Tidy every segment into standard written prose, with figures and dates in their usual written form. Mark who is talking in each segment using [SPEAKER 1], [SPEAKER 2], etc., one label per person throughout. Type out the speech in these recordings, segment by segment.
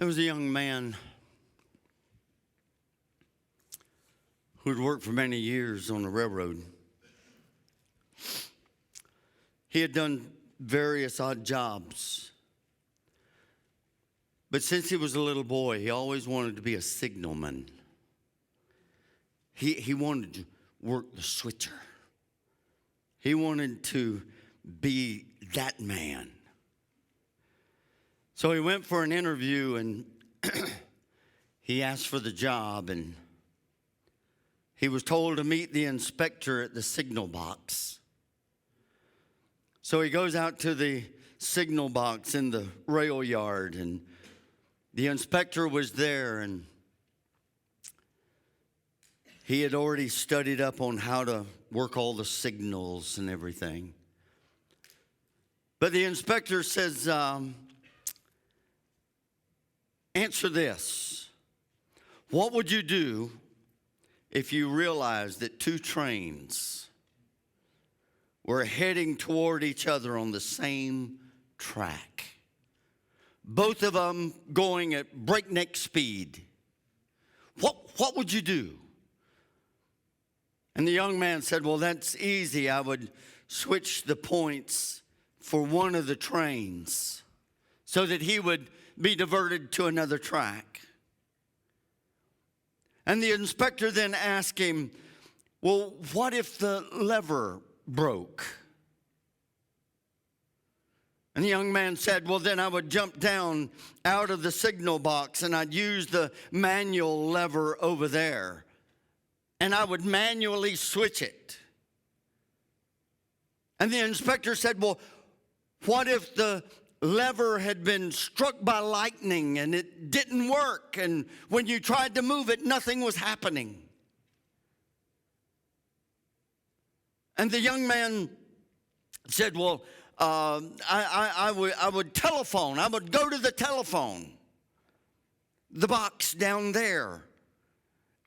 [SPEAKER 1] There was a young man who'd worked for many years on the railroad. He had done various odd jobs. But since he was a little boy, he always wanted to be a signalman. He wanted to work the switcher. He wanted to be that man. So he went for an interview and he asked for the job, and he was told to meet the inspector at the signal box. So he goes out to the signal box in the rail yard, and the inspector was there, and he had already studied up on how to work all the signals and everything. But the inspector says, answer this. What would you do if you realized that two trains were heading toward each other on the same track? Both of them going at breakneck speed. What would you do? And the young man said, well, that's easy. I would switch the points for one of the trains so that he would be diverted to another track. And the inspector then asked him, well, what if the lever broke? And the young man said, well, then I would jump down out of the signal box and I'd use the manual lever over there. And I would manually switch it. And the inspector said, well, what if the lever had been struck by lightning and it didn't work? And when you tried to move it, nothing was happening. And the young man said, well, I would telephone. I would go to the telephone, the box down there.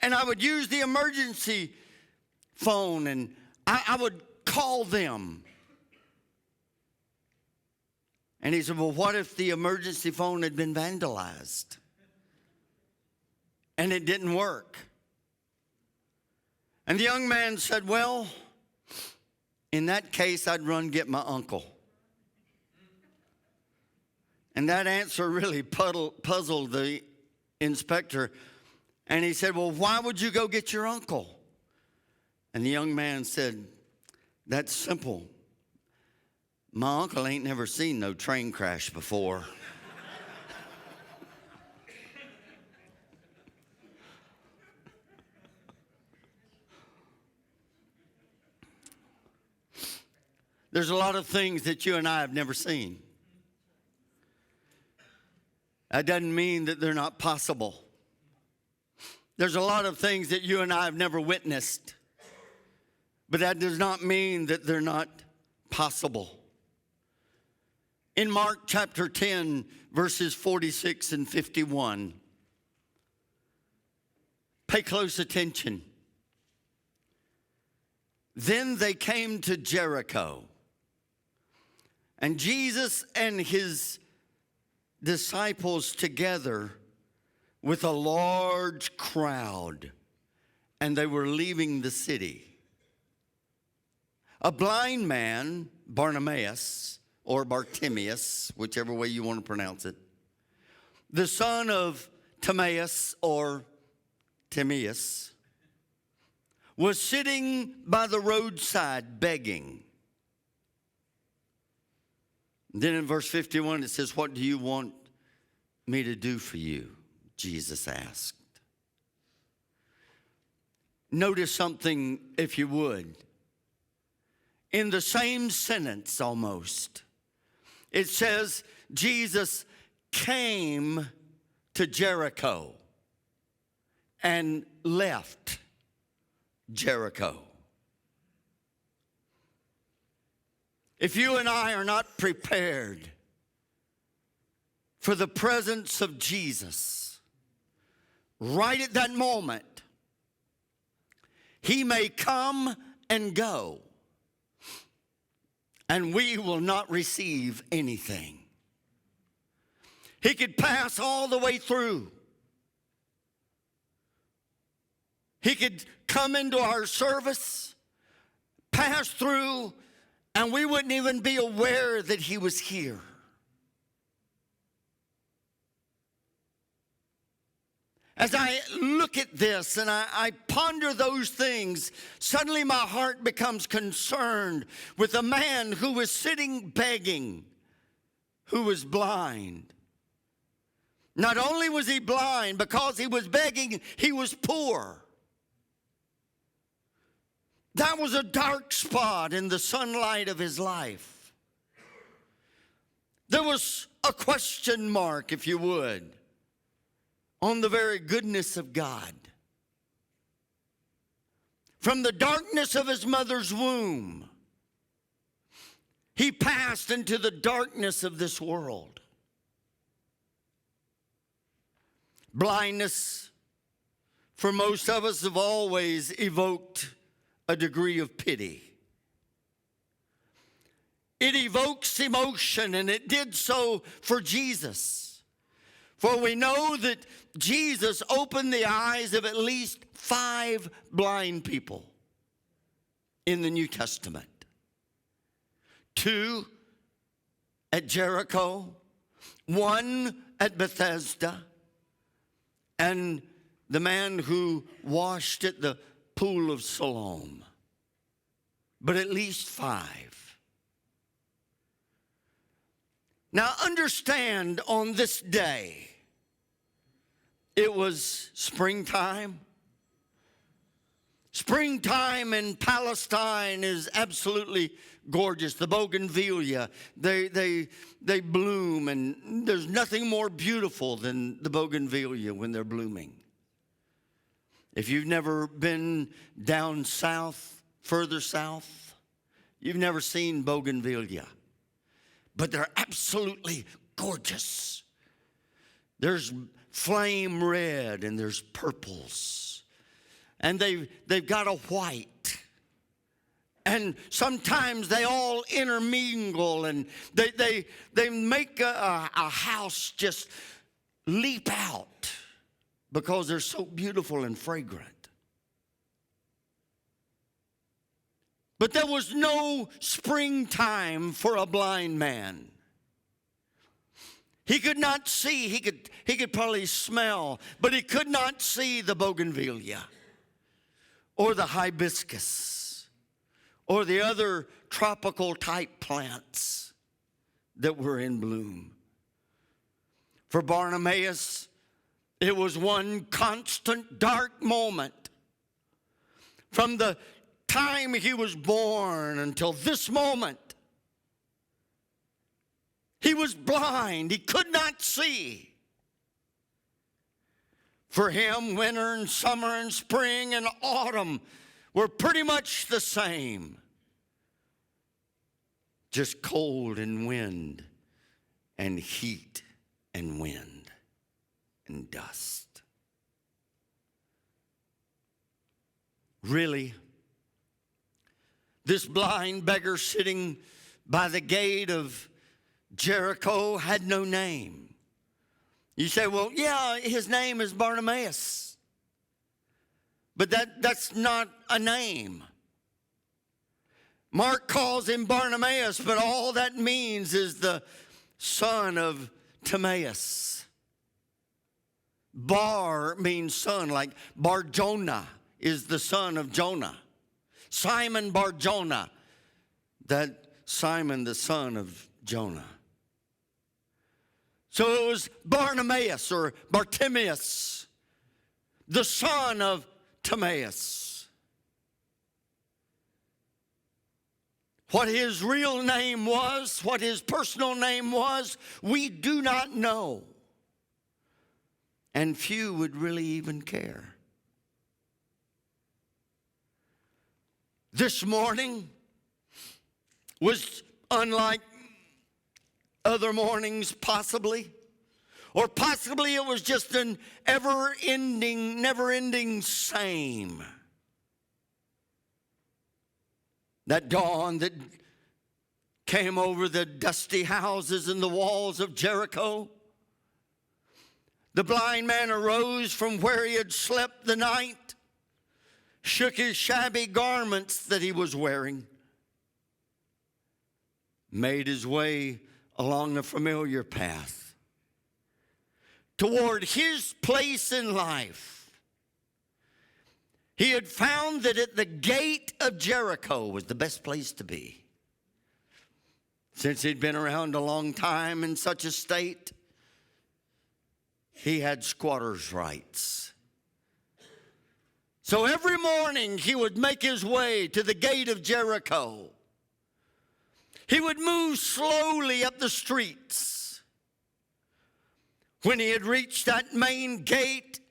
[SPEAKER 1] And I would use the emergency phone, and I would call them. And he said, well, what if the emergency phone had been vandalized and it didn't work? And the young man said, well, in that case, I'd run get my uncle. And that answer really puzzled the inspector. And he said, well, why would you go get your uncle? And the young man said, that's simple. My uncle ain't never seen no train crash before. There's a lot of things that you and I have never seen. That doesn't mean that they're not possible. There's a lot of things that you and I have never witnessed, but that does not mean that they're not possible. In Mark chapter 10, verses 46 and 51, pay close attention. Then they came to Jericho, and Jesus and his disciples together with a large crowd, and they were leaving the city. A blind man, Bartimaeus, or Bartimaeus, whichever way you want to pronounce it, the son of Timaeus or Timaeus, was sitting by the roadside begging. Then in verse 51 it says, what do you want me to do for you? Jesus asked. Notice something, if you would. In the same sentence almost, it says Jesus came to Jericho and left Jericho. If you and I are not prepared for the presence of Jesus, right at that moment, he may come and go, and we will not receive anything. He could pass all the way through. He could come into our service, pass through, and we wouldn't even be aware that he was here. As I look at this and I ponder those things, suddenly my heart becomes concerned with a man who was sitting begging, who was blind. Not only was he blind, because he was begging, he was poor. That was a dark spot in the sunlight of his life. There was a question mark, if you would, on the very goodness of God. From the darkness of his mother's womb, he passed into the darkness of this world. Blindness, for most of us, have always evoked a degree of pity. It evokes emotion, and it did so for Jesus. For we know that Jesus opened the eyes of at least 5 blind people in the New Testament. 2 at Jericho, 1 at Bethesda, and the man who washed at the pool of Siloam. But at least 5. Now understand, on this day, it was springtime. Springtime in Palestine is absolutely gorgeous. The bougainvillea, they bloom, and there's nothing more beautiful than the bougainvillea when they're blooming. If you've never been down south, further south, you've never seen bougainvillea. But they're absolutely gorgeous. There's flame red and there's purples. And they've got a white. And sometimes they all intermingle, and they make a house just leap out because they're so beautiful and fragrant. But there was no springtime for a blind man. He could not see. He could probably smell, but he could not see the bougainvillea or the hibiscus or the other tropical type plants that were in bloom. For Bartimaeus, it was one constant dark moment. From the time he was born until this moment, he was blind. He could not see. For him, winter and summer and spring and autumn were pretty much the same. Just cold and wind and heat and wind and dust. Really, this blind beggar sitting by the gate of Jericho had no name. You say, well, yeah, his name is Bartimaeus. But that's not a name. Mark calls him Bartimaeus, but all that means is the son of Timaeus. Bar means son, like Bar-Jonah is the son of Jonah. Simon Bar-Jonah, that Simon the son of Jonah. So it was Bartimaeus or Bartimaeus, the son of Timaeus. What his real name was, what his personal name was, we do not know. And few would really even care. This morning was unlike other mornings, possibly. Or possibly it was just an ever-ending, never-ending same. That dawn that came over the dusty houses and the walls of Jericho The blind man arose from where he had slept the night, shook his shabby garments that he was wearing, made his way along the familiar path toward his place in life. He had found that at the gate of Jericho was the best place to be. Since he'd been around a long time in such a state, he had squatter's rights. So every morning he would make his way to the gate of Jericho. He would move slowly up the streets. When he had reached that main gate,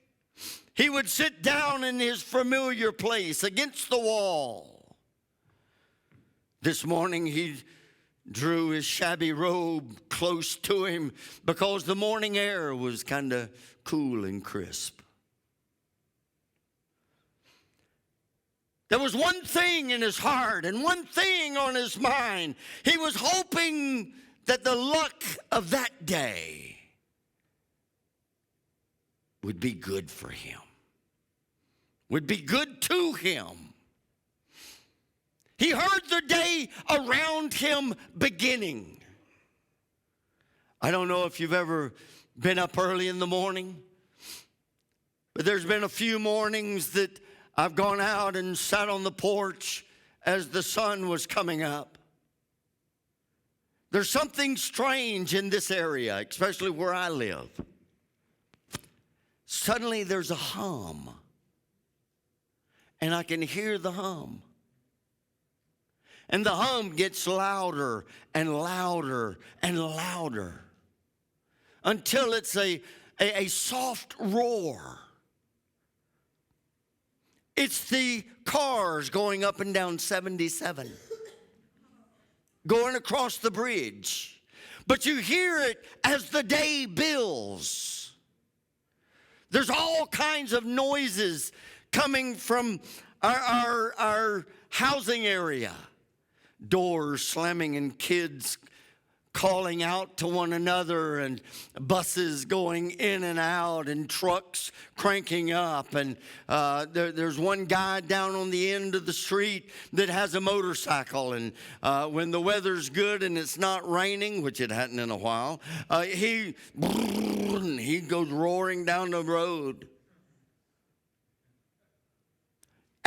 [SPEAKER 1] he would sit down in his familiar place against the wall. This morning he drew his shabby robe close to him because the morning air was kind of cool and crisp. There was one thing in his heart and one thing on his mind. He was hoping that the luck of that day would be good for him, would be good to him. He heard the day around him beginning. I don't know if you've ever been up early in the morning, but there's been a few mornings that I've gone out and sat on the porch as the sun was coming up. There's something strange in this area, especially where I live. Suddenly there's a hum, and I can hear the hum. And the hum gets louder and louder and louder until it's a soft roar. It's the cars going up and down 77, going across the bridge. But you hear it as the day builds. There's all kinds of noises coming from our housing area. Doors slamming and kids calling out to one another, and buses going in and out, and trucks cranking up. And there's one guy down on the end of the street that has a motorcycle, and when the weather's good and it's not raining, which it hadn't in a while, he goes roaring down the road.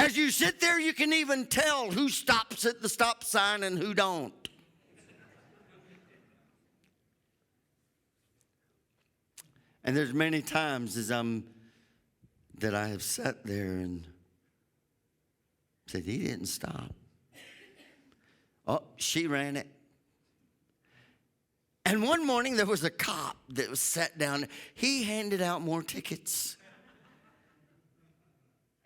[SPEAKER 1] As you sit there, you can even tell who stops at the stop sign and who don't. And there's many times that I have sat there and said, he didn't stop. Oh, she ran it. And one morning there was a cop that was sat down. He handed out more tickets.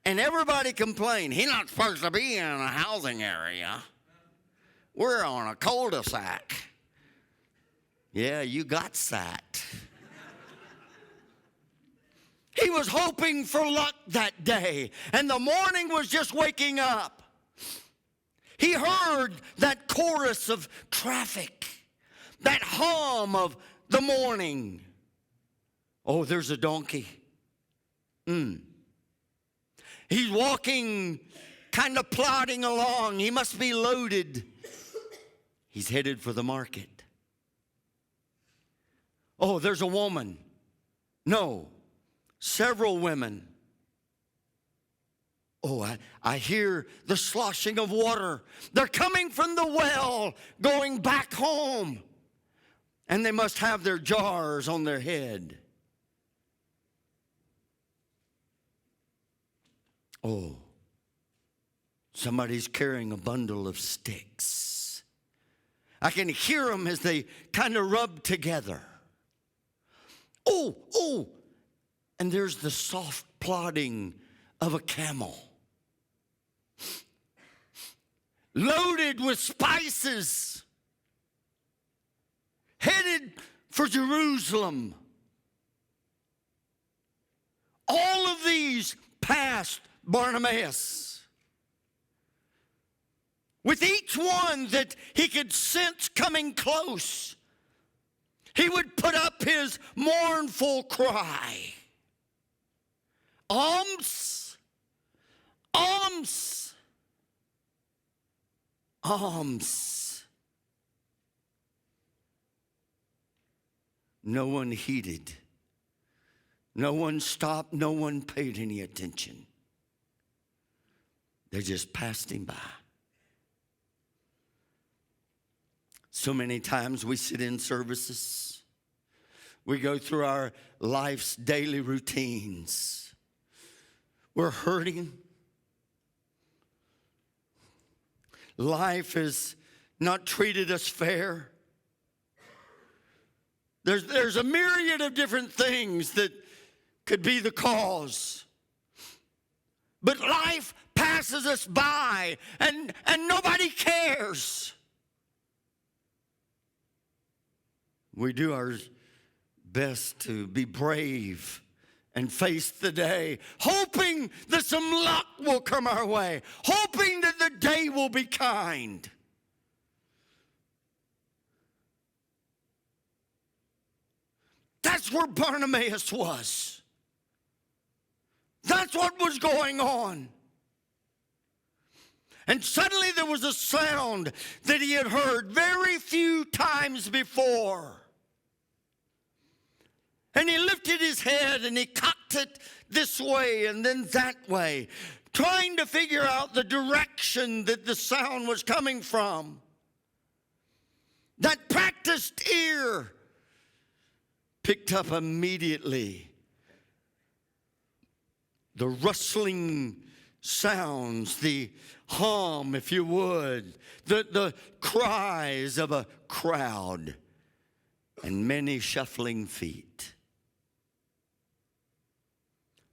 [SPEAKER 1] And everybody complained, he's not supposed to be in a housing area. We're on a cul-de-sac. Yeah, you got sat. He was hoping for luck that day, and the morning was just waking up. He heard that chorus of traffic, that hum of the morning. Oh, there's a donkey. He's walking, kind of plodding along. He must be loaded. He's headed for the market. Oh, there's a woman. No, several women. Oh, I hear the sloshing of water. They're coming from the well, going back home. And they must have their jars on their head. Oh, somebody's carrying a bundle of sticks. I can hear them as they kind of rub together. Oh, and there's the soft plodding of a camel, loaded with spices, headed for Jerusalem. All of these passed Bartimaeus. With each one that he could sense coming close, he would put up his mournful cry. Alms, alms, alms. No one heeded. No one stopped. No one paid any attention. They just passed him by. So many times we sit in services. We go through our life's daily routines. We're hurting. Life has not treated us fair. There's a myriad of different things that could be the cause. But life passes us by and nobody cares. We do our best to be brave and face the day, hoping that some luck will come our way, hoping that the day will be kind. That's where Bartimaeus was. That's what was going on. And suddenly there was a sound that he had heard very few times before. And he lifted his head and he cocked it this way and then that way, trying to figure out the direction that the sound was coming from. That practiced ear picked up immediately the rustling sounds, the hum, if you would, the cries of a crowd and many shuffling feet.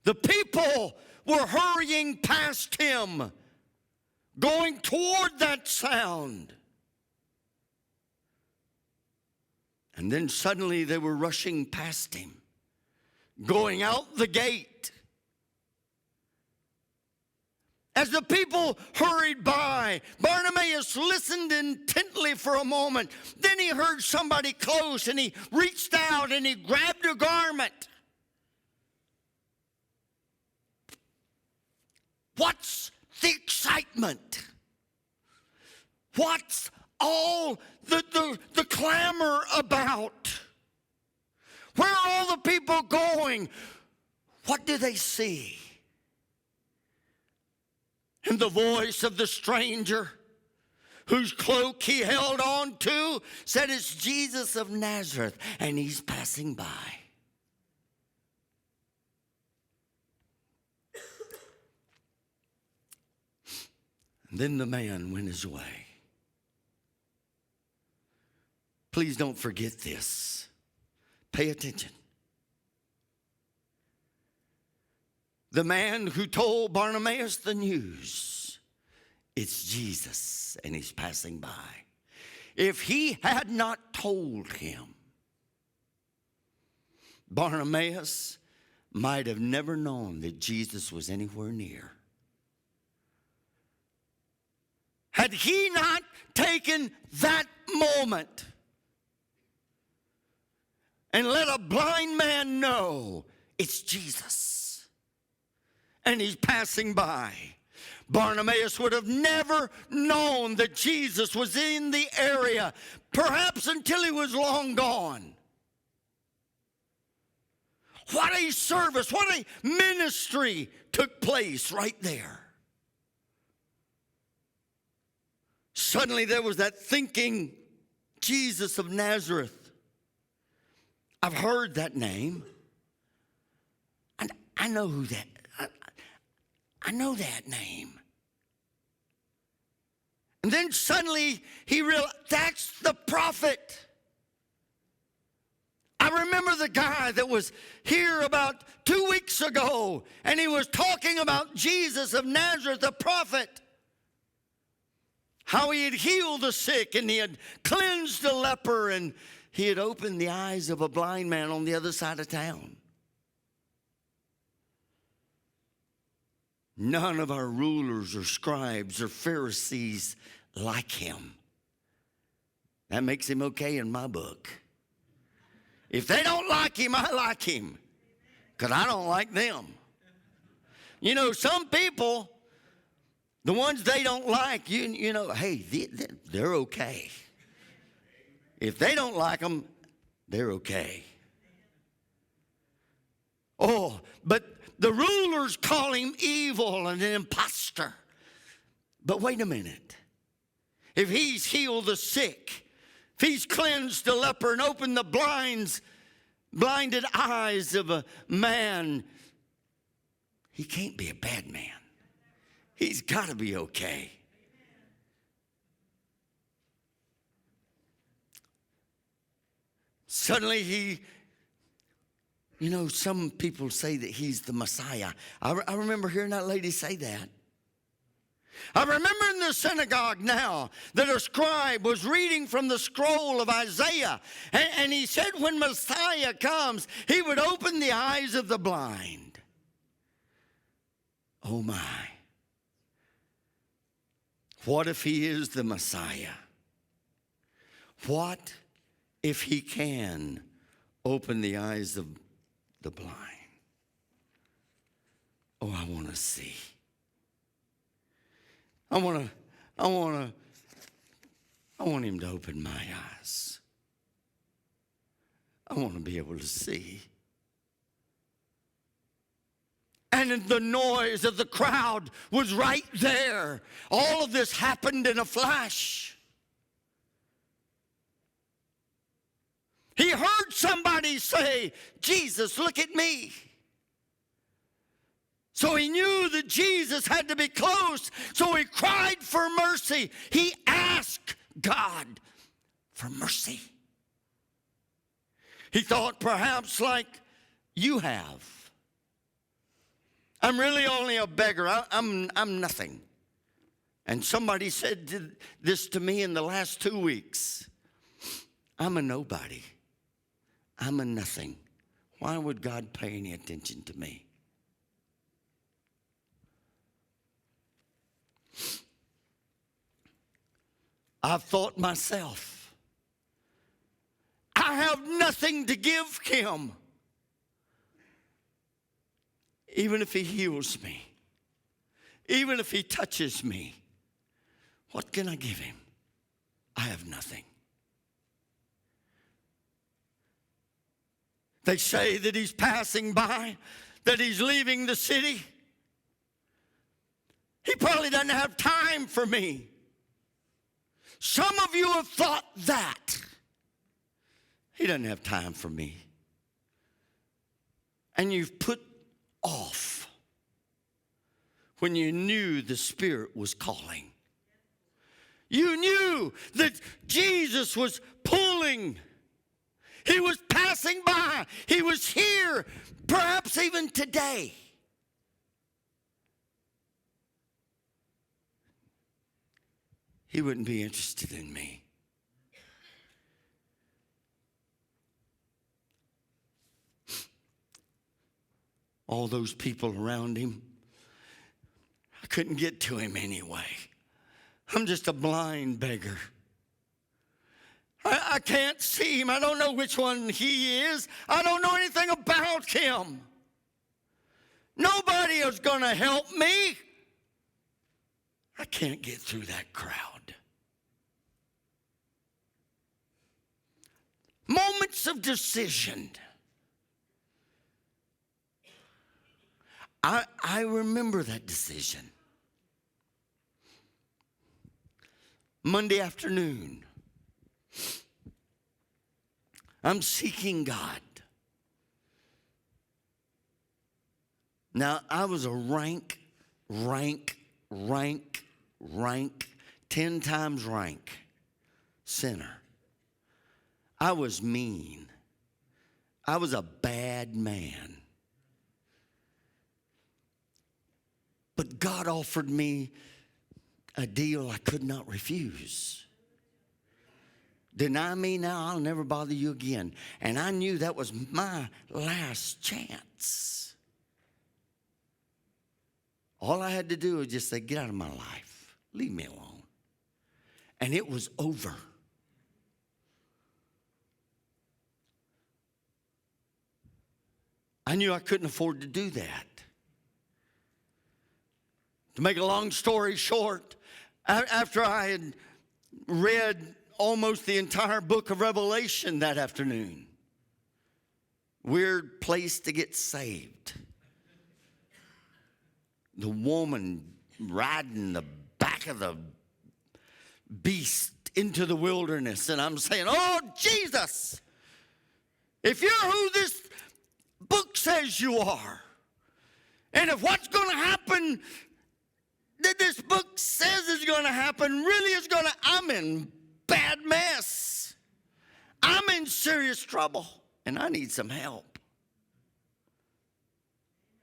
[SPEAKER 1] The people were hurrying past him, going toward that sound. And then suddenly they were rushing past him, going out the gate. As the people hurried by, Bartimaeus listened intently for a moment. Then he heard somebody close and he reached out and he grabbed a garment. What's the excitement? What's all the clamor about? Where are all the people going? What do they see? And the voice of the stranger, whose cloak he held on to, said, "It's Jesus of Nazareth, and he's passing by." And then the man went his way. Please don't forget this. Pay attention. The man who told Bartimaeus the news, it's Jesus and he's passing by. If he had not told him, Bartimaeus might have never known that Jesus was anywhere near. Had he not taken that moment and let a blind man know it's Jesus and he's passing by, Bartimaeus would have never known that Jesus was in the area, perhaps until he was long gone. What a service, what a ministry took place right there. Suddenly there was that thinking, Jesus of Nazareth. I've heard that name. And I know who that, I know that name. And then suddenly he realized, that's the prophet. I remember the guy that was here about 2 weeks ago, and he was talking about Jesus of Nazareth, the prophet. How he had healed the sick and he had cleansed the leper and he had opened the eyes of a blind man on the other side of town. None of our rulers or scribes or Pharisees like him. That makes him okay in my book. If they don't like him, I like him. Because I don't like them. You know, some people, the ones they don't like, you know, hey, they're okay. If they don't like them, they're okay. Oh, but the rulers call him evil and an imposter. But wait a minute. If he's healed the sick, if he's cleansed the leper and opened the blinded eyes of a man, he can't be a bad man. He's got to be okay. Suddenly you know, some people say that he's the Messiah. I remember hearing that lady say that. I remember in the synagogue now that a scribe was reading from the scroll of Isaiah. And he said when Messiah comes, he would open the eyes of the blind. Oh my. What if he is the Messiah? What if he can open the eyes of the blind? Oh, I want to see. I want him to open my eyes. I want to be able to see. And the noise of the crowd was right there. All of this happened in a flash. He heard somebody say, Jesus, look at me. So he knew that Jesus had to be close. So he cried for mercy. He asked God for mercy. He thought perhaps like you have. I'm really only a beggar. I'm nothing. And somebody said this to me in the last 2 weeks. I'm a nobody. I'm a nothing. Why would God pay any attention to me? I've thought myself, I have nothing to give him. Even if he heals me, even if he touches me, what can I give him? I have nothing. They say that he's passing by, that he's leaving the city. He probably doesn't have time for me. Some of you have thought that. He doesn't have time for me. And you've put off when you knew the Spirit was calling. You knew that Jesus was pulling. He was passing by. He was here, perhaps even today. He wouldn't be interested in me. All those people around him, I couldn't get to him anyway. I'm just a blind beggar. I can't see him. I don't know which one he is. I don't know anything about him. Nobody is going to help me. I can't get through that crowd. Moments of decision. I remember that decision. Monday afternoon, I'm seeking God. Now, I was a rank, 10 times rank sinner. I was mean. I was a bad man. But God offered me a deal I could not refuse. Deny me now, I'll never bother you again. And I knew that was my last chance. All I had to do was just say, get out of my life. Leave me alone. And it was over. I knew I couldn't afford to do that. To make a long story short, after I had read almost the entire book of Revelation that afternoon, weird place to get saved. The woman riding the back of the beast into the wilderness. And I'm saying, oh, Jesus, if you're who this book says you are, and if what's going to happen that this book says is going to happen really is going to, I'm in bad mess. I'm in serious trouble, and I need some help.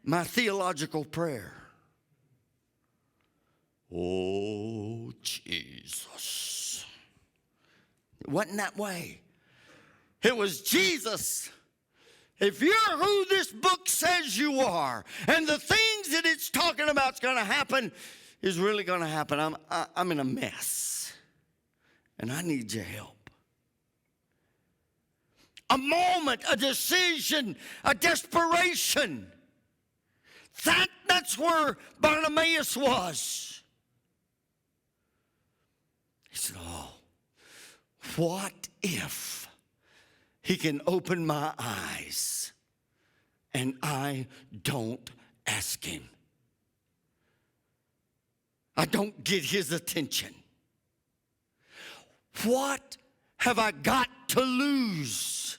[SPEAKER 1] My theological prayer. Oh, Jesus. It wasn't that way. It was, Jesus, if you're who this book says you are, and the things that it's talking about is going to happen is really going to happen, I'm in a mess, and I need your help. A moment, a decision, a desperation. That's where Bartimaeus was. He said, oh, what if he can open my eyes and I don't ask him? I don't get his attention. What have I got to lose,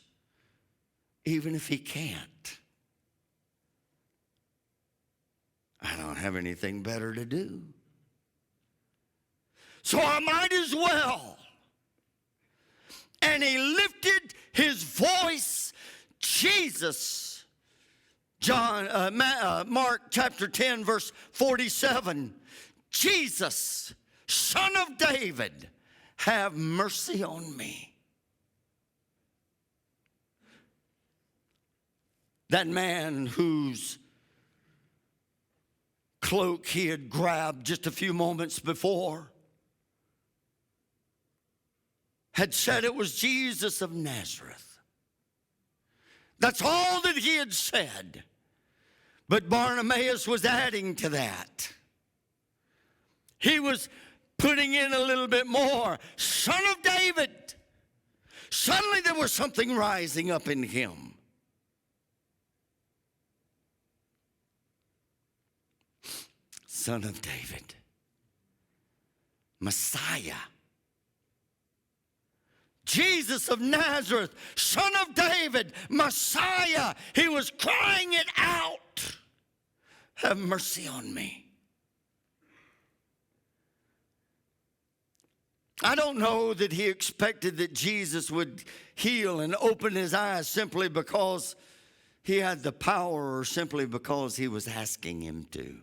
[SPEAKER 1] even if he can't? I don't have anything better to do. So I might as well. And he lifted his voice. Jesus, Mark chapter 10, verse 47. Jesus, Son of David, have mercy on me. That man whose cloak he had grabbed just a few moments before had said it was Jesus of Nazareth. That's all that he had said. But Bartimaeus was adding to that. He was putting in a little bit more. Son of David. Suddenly there was something rising up in him. Son of David. Messiah. Jesus of Nazareth, Son of David, Messiah. He was crying it out. Have mercy on me. I don't know that he expected that Jesus would heal and open his eyes simply because he had the power or simply because he was asking him to.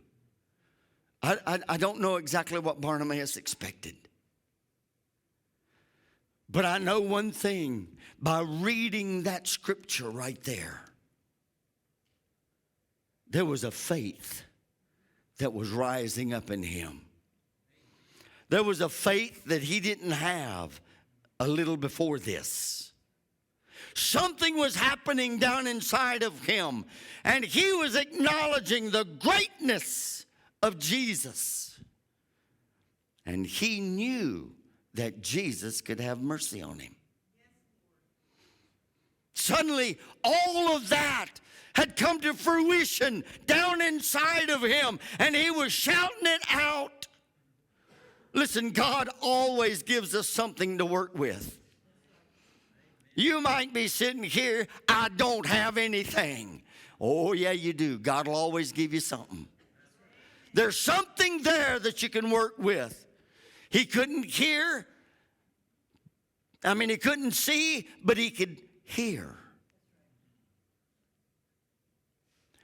[SPEAKER 1] I don't know exactly what Bartimaeus expected. But I know one thing, by reading that scripture right there was a faith that was rising up in him. There was a faith that he didn't have a little before this. Something was happening down inside of him, and he was acknowledging the greatness of Jesus. And he knew that Jesus could have mercy on him. Suddenly, all of that had come to fruition down inside of him, and he was shouting it out. Listen, God always gives us something to work with. You might be sitting here, I don't have anything. Oh, yeah, you do. God will always give you something. There's something there that you can work with. He couldn't hear. He couldn't see, but he could hear.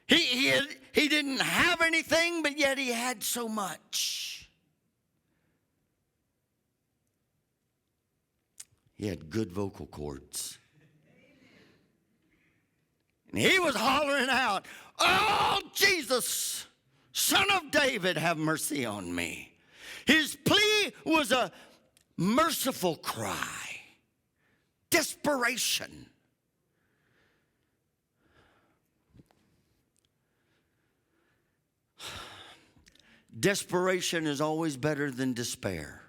[SPEAKER 1] He didn't have anything, but yet he had so much. He had good vocal cords. And he was hollering out, oh, Jesus, Son of David, have mercy on me. His plea was a merciful cry, desperation. desperation is always better than despair.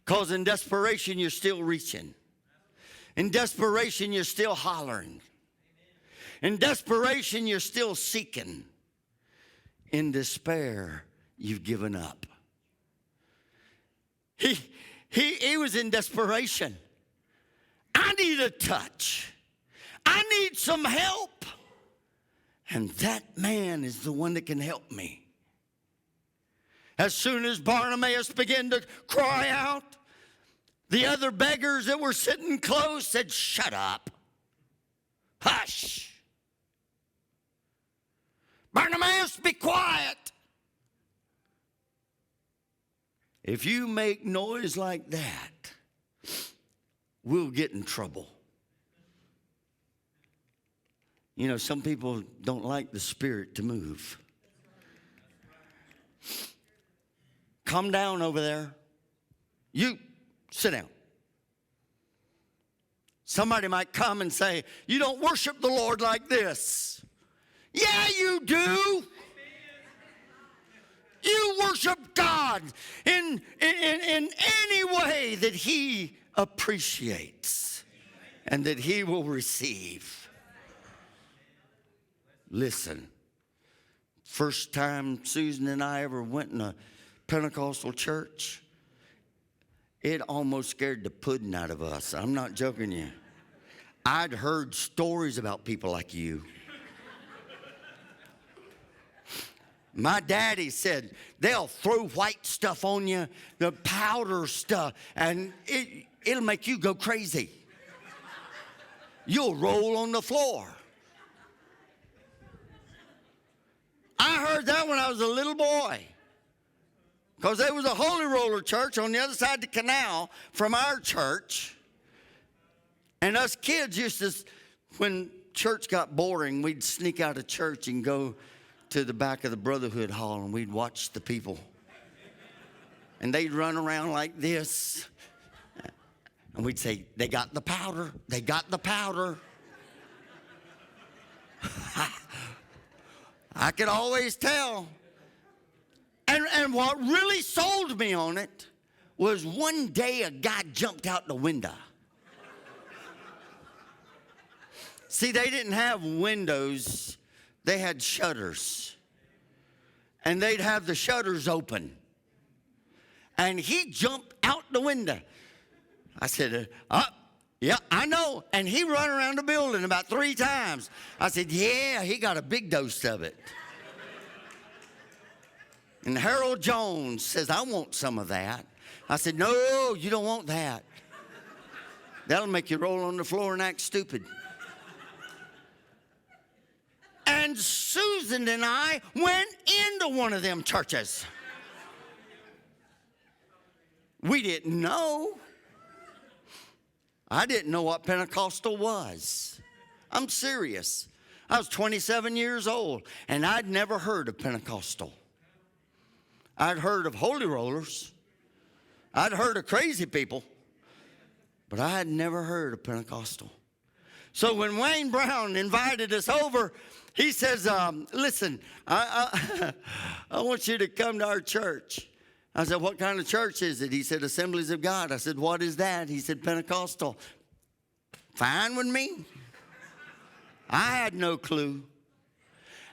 [SPEAKER 1] Because in desperation, you're still reaching. In desperation, you're still hollering. In desperation, you're still seeking. In despair, you've given up. He was in desperation. I need a touch. I need some help. And that man is the one that can help me. As soon as Bartimaeus began to cry out, the other beggars that were sitting close said, "Shut up. Hush. Bartimaeus, be quiet." If you make noise like that, we'll get in trouble. You know, some people don't like the Spirit to move. Calm down over there. You, sit down. Somebody might come and say, "You don't worship the Lord like this." Yeah, you do. You worship God in any way that He appreciates and that He will receive. Listen, first time Susan and I ever went in a Pentecostal church, it almost scared the pudding out of us. I'm not joking you. I'd heard stories about people like you. My daddy said they'll throw white stuff on you, the powder stuff, and it'll make you go crazy. You'll roll on the floor. I heard that when I was a little boy. Because there was a Holy Roller church on the other side of the canal from our church. And us kids used to, when church got boring, we'd sneak out of church and go to the back of the Brotherhood Hall and we'd watch the people. And they'd run around like this. And we'd say, "They got the powder. They got the powder." I could always tell. And what really sold me on it was one day a guy jumped out the window. See, they didn't have windows. They had shutters. And they'd have the shutters open. And he jumped out the window. I said, yeah, I know. And he run around the building about 3 times. I said, yeah, he got a big dose of it. And Harold Jones says, "I want some of that." I said, "No, you don't want that. That'll make you roll on the floor and act stupid." And Susan and I went into one of them churches. We didn't know. I didn't know what Pentecostal was. I'm serious. I was 27 years old, and I'd never heard of Pentecostal. I'd heard of Holy Rollers. I'd heard of crazy people, but I had never heard of Pentecostal. So when Wayne Brown invited us over, he says, "Listen, I want you to come to our church." I said, "What kind of church is it?" He said, "Assemblies of God." I said, "What is that?" He said, "Pentecostal." Fine with me. I had no clue.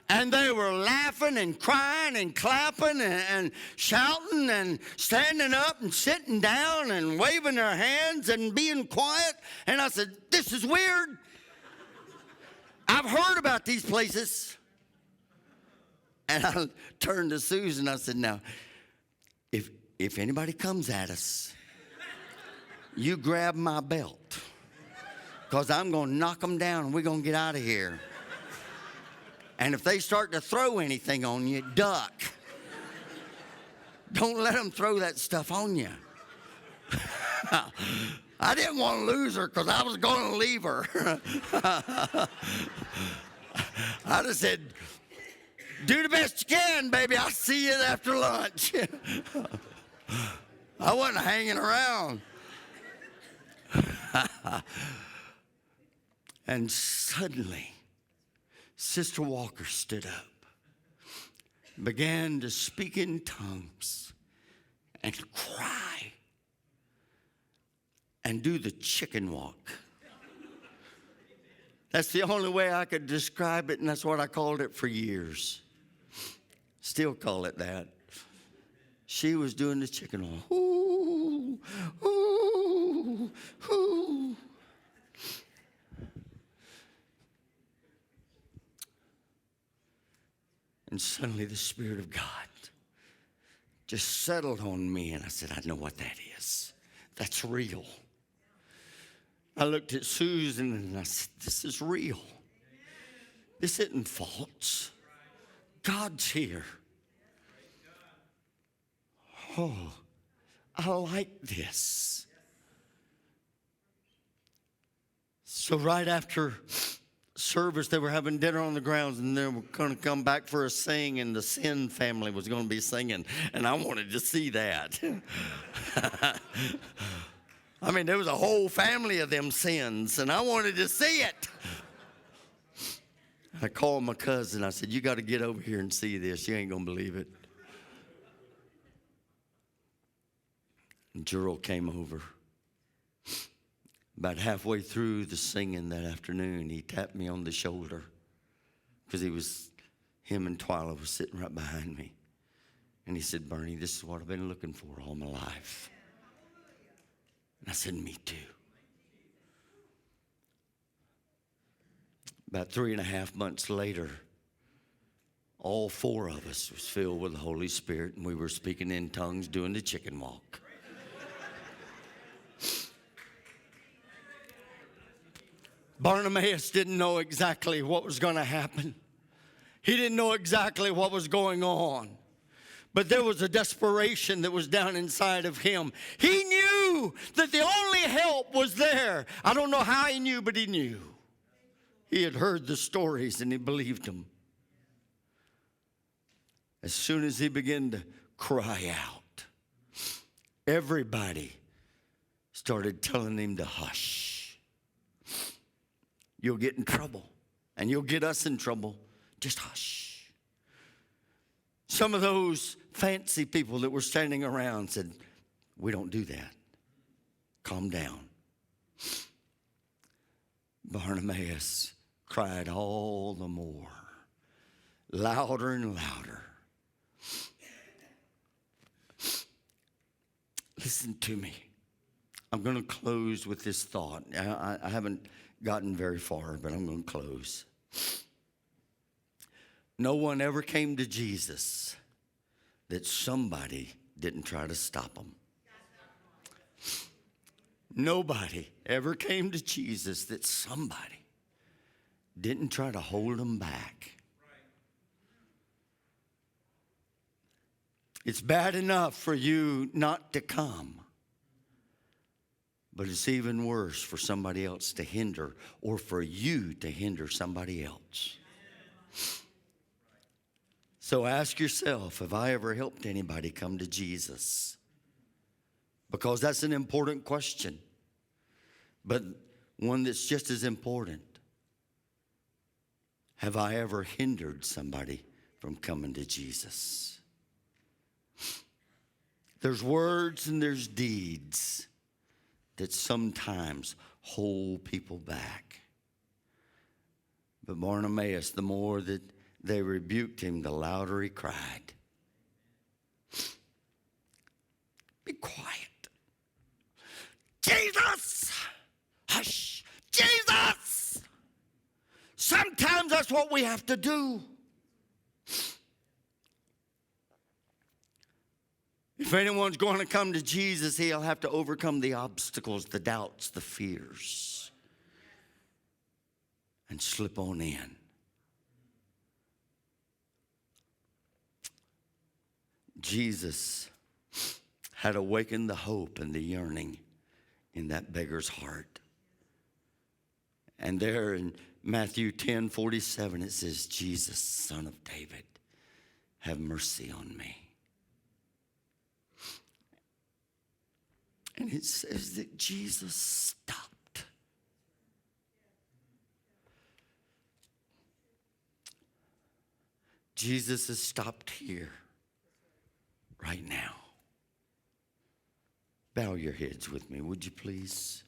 [SPEAKER 1] And they were laughing and crying and clapping and shouting and standing up and sitting down and waving their hands and being quiet. And I said, "This is weird. I've heard about these places." And I turned to Susan. I said, "Now, if anybody comes at us, you grab my belt. Because I'm going to knock them down and we're going to get out of here. And if they start to throw anything on you, duck. Don't let them throw that stuff on you." I didn't want to lose her because I was going to leave her. I just said, "Do the best you can, baby. I'll see you after lunch." I wasn't hanging around. And suddenly, Sister Walker stood up. began to speak in tongues and cry and do the chicken walk. That's the only way I could describe it, and that's what I called it for years. Still call it that. She was doing the chicken walk. Ooh, ooh, ooh. And suddenly the Spirit of God just settled on me, and I said, I know what that is. That's real. I looked at Susan and I said, this is real. This isn't false. God's here. Oh, I like this. So right after service, they were having dinner on the grounds, and they were going to come back for a sing, and the Sin family was going to be singing, and I wanted to see that. I mean, there was a whole family of them Sins, and I wanted to see it. I called my cousin. I said, you got to get over here and see this. You ain't going to believe it. And Gerald came over. About halfway through the singing that afternoon, he tapped me on the shoulder because him and Twyla was sitting right behind me. And he said, Bernie, this is what I've been looking for all my life. And I said, me too. About 3.5 months later, all 4 of us was filled with the Holy Spirit, and we were speaking in tongues, doing the chicken walk. Barnabas didn't know exactly what was going to happen. He didn't know exactly what was going on. But there was a desperation that was down inside of him. He knew that the only help was there. I don't know how he knew, but he knew. He had heard the stories and he believed them. As soon as he began to cry out, everybody started telling him to hush. You'll get in trouble, and you'll get us in trouble. Just hush. Some of those fancy people that were standing around said, we don't do that. Calm down. Barnabas cried all the more, louder and louder. Listen to me. I'm going to close with this thought. I haven't gotten very far, but I'm going to close. No one ever came to Jesus that somebody didn't try to stop them. Nobody ever came to Jesus that somebody didn't try to hold them back. It's bad enough for you not to come. But it's even worse for somebody else to hinder, or for you to hinder somebody else. So ask yourself, have I ever helped anybody come to Jesus? Because that's an important question, but one that's just as important. Have I ever hindered somebody from coming to Jesus? There's words and there's deeds that sometimes hold people back. But Barnabas, the more that they rebuked him, the louder he cried. Be quiet. Jesus! Hush! Jesus! Sometimes that's what we have to do. If anyone's going to come to Jesus, he'll have to overcome the obstacles, the doubts, the fears, and slip on in. Jesus had awakened the hope and the yearning in that beggar's heart. And there in Matthew 10:47, it says, Jesus, Son of David, have mercy on me. And it says that Jesus stopped. Jesus has stopped here right now. Bow your heads with me, would you please?